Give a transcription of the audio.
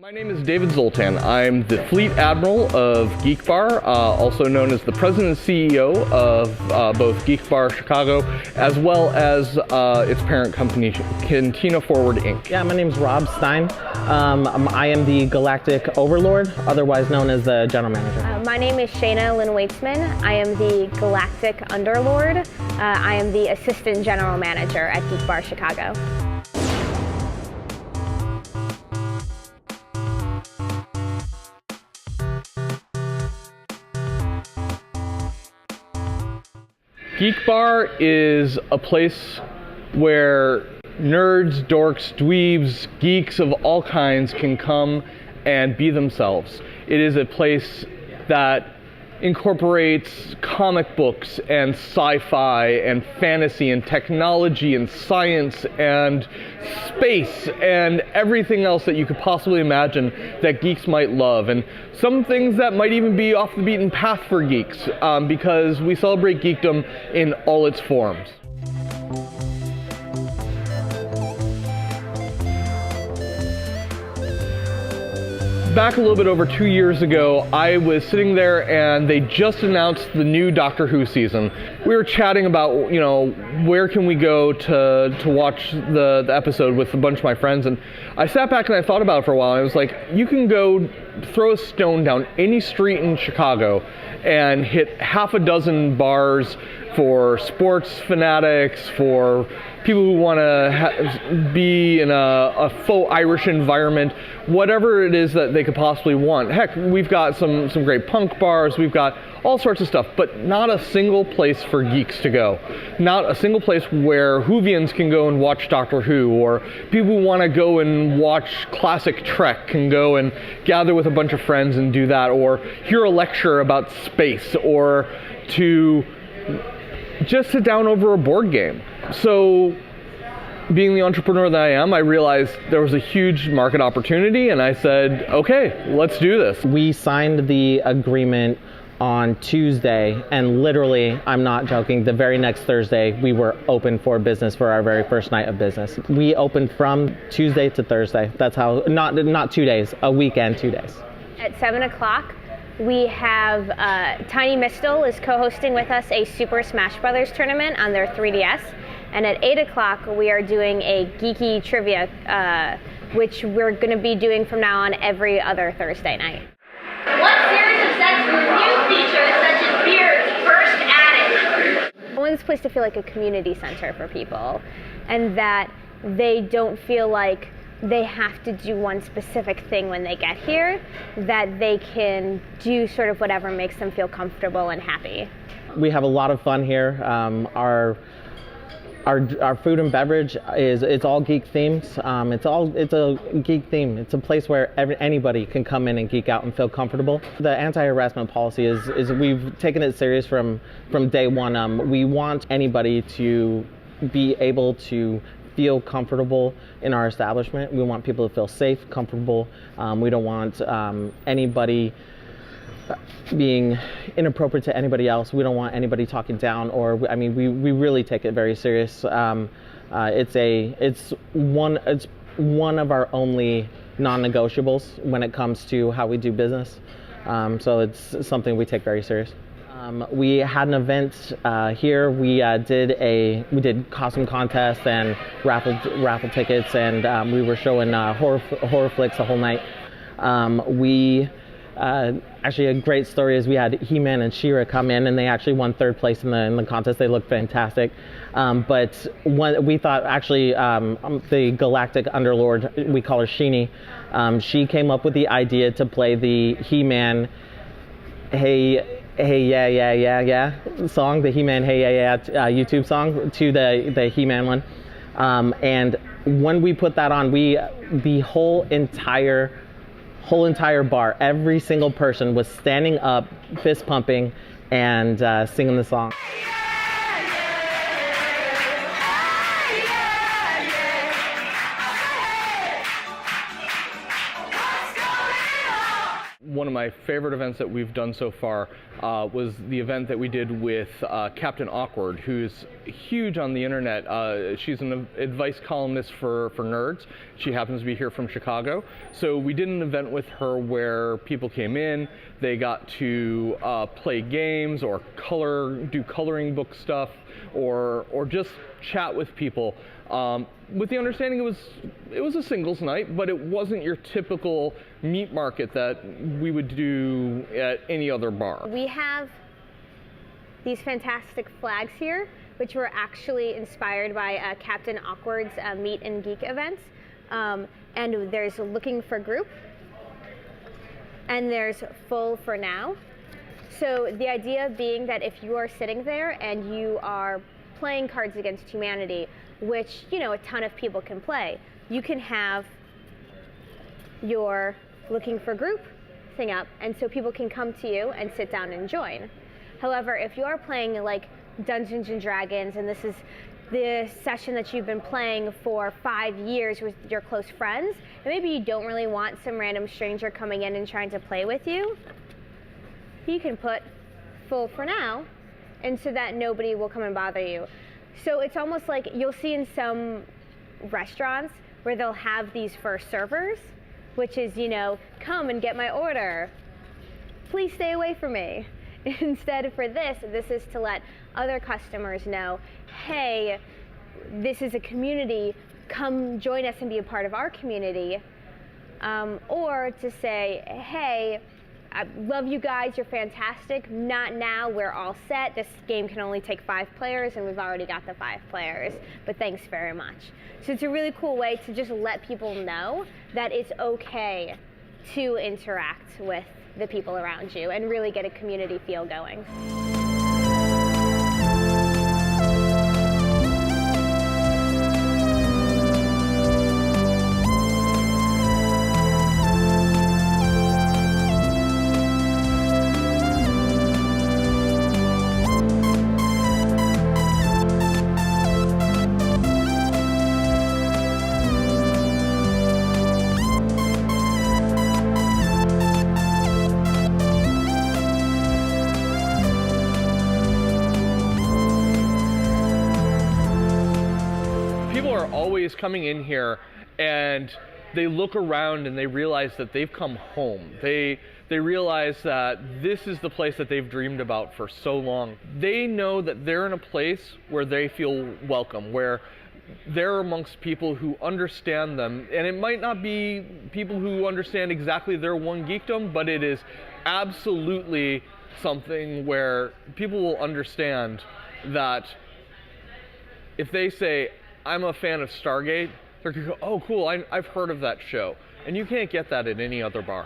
My name is David Zoltan. I'm the Fleet Admiral of Geek Bar, also known as the President and CEO of both Geek Bar Chicago, as well as its parent company, Cantina Forward Inc. Yeah, my name's Rob Stein. I am the Galactic Overlord, otherwise known as the General Manager. My name is Shayna Lynn Waitsman. I am the Galactic Underlord. I am the Assistant General Manager at Geek Bar Chicago. Geek Bar is a place where nerds, dorks, dweebs, geeks of all kinds can come and be themselves. It is a place that incorporates comic books and sci-fi and fantasy and technology and science and space and everything else that you could possibly imagine that geeks might love, and some things that might even be off the beaten path for geeks, because we celebrate geekdom in all its forms. Back a little bit over 2 years ago, I was sitting there and they just announced the new Doctor Who season. We were chatting about, where can we go to watch the episode with a bunch of my friends, and I sat back and I thought about it for a while. I was like, you can go throw a stone down any street in Chicago and hit half a dozen bars for sports fanatics, for people who want to be in a faux Irish environment, whatever it is that they could possibly want. Heck, we've got some great punk bars, we've got all sorts of stuff, but not a single place for geeks to go. Not a single place where Whovians can go and watch Doctor Who, or people who want to go and watch classic Trek can go and gather with a bunch of friends and do that, or hear a lecture about space, or to just sit down over a board game. So, being the entrepreneur that I am, I realized there was a huge market opportunity, and I said, okay, let's do this. We signed the agreement on Tuesday, and literally, I'm not joking, the very next Thursday, we were open for business for our very first night of business. We opened from Tuesday to Thursday. That's how, not 2 days, a weekend, 2 days. At 7 o'clock, we have Tiny Mistel is co-hosting with us a Super Smash Brothers tournament on their 3DS. And at 8 o'clock, we are doing a geeky trivia, which we're going to be doing from now on every other Thursday night. What series of sets with new features such as beards first added? I want this place to feel like a community center for people, and that they don't feel like they have to do one specific thing when they get here, that they can do sort of whatever makes them feel comfortable and happy. We have a lot of fun here. Our food and beverage it's all geek themes. It's a geek theme. It's a place where anybody can come in and geek out and feel comfortable. The anti-harassment policy is we've taken it serious from day one. We want anybody to be able to feel comfortable in our establishment. We want people to feel safe, comfortable. We don't want anybody being inappropriate to anybody else. We don't want anybody talking down, or we really take it very serious. It's one of our only non-negotiables when it comes to how we do business. So it's something we take very serious. We had an event here. We did costume contests and raffle tickets, and we were showing horror flicks the whole night. Actually, a great story is we had He-Man and She-Ra come in, and they actually won third place in the contest. They looked fantastic. But we thought, actually, the Galactic Underlord, we call her Sheenie, she came up with the idea to play the He-Man Hey Yeah Yeah Yeah Yeah song, the He-Man Hey Yeah Yeah YouTube song, to the He-Man one. And when we put that on, the whole entire bar, every single person was standing up, fist pumping, and singing the song. one of my favorite events that we've done so far was the event that we did with Captain Awkward, who's huge on the internet. She's an advice columnist for nerds. She happens to be here from Chicago. So we did an event with her where people came in, they got to play games or do coloring book stuff, or just chat with people. With the understanding it was a singles night, but it wasn't your typical meat market that we would do at any other bar. We have these fantastic flags here, which were actually inspired by Captain Awkward's Meet and Geek events. And there's Looking for Group, and there's Full for Now. So the idea being that if you are sitting there and you are playing Cards Against Humanity, which, you know, a ton of people can play, you can have your Looking for Group thing up, and so people can come to you and sit down and join. However, if you are playing like Dungeons and Dragons, and this is the session that you've been playing for 5 years with your close friends, and maybe you don't really want some random stranger coming in and trying to play with you, you can put Full for Now, and so that nobody will come and bother you. So it's almost like you'll see in some restaurants where they'll have these for servers, which is, you know, come and get my order. Please stay away from me. Instead, for this is to let other customers know, hey, this is a community, come join us and be a part of our community. Or to say, hey, I love you guys, you're fantastic. Not now, we're all set. This game can only take 5 players and we've already got the 5 players, but thanks very much. So it's a really cool way to just let people know that it's okay to interact with the people around you and really get a community feel going. Always coming in here and they look around and they realize that they've come home. They realize that this is the place that they've dreamed about for so long. They know that they're in a place where they feel welcome, where they're amongst people who understand them. And it might not be people who understand exactly their one geekdom, but it is absolutely something where people will understand that if they say, I'm a fan of Stargate, they're going to go, oh cool, I've heard of that show. And you can't get that at any other bar.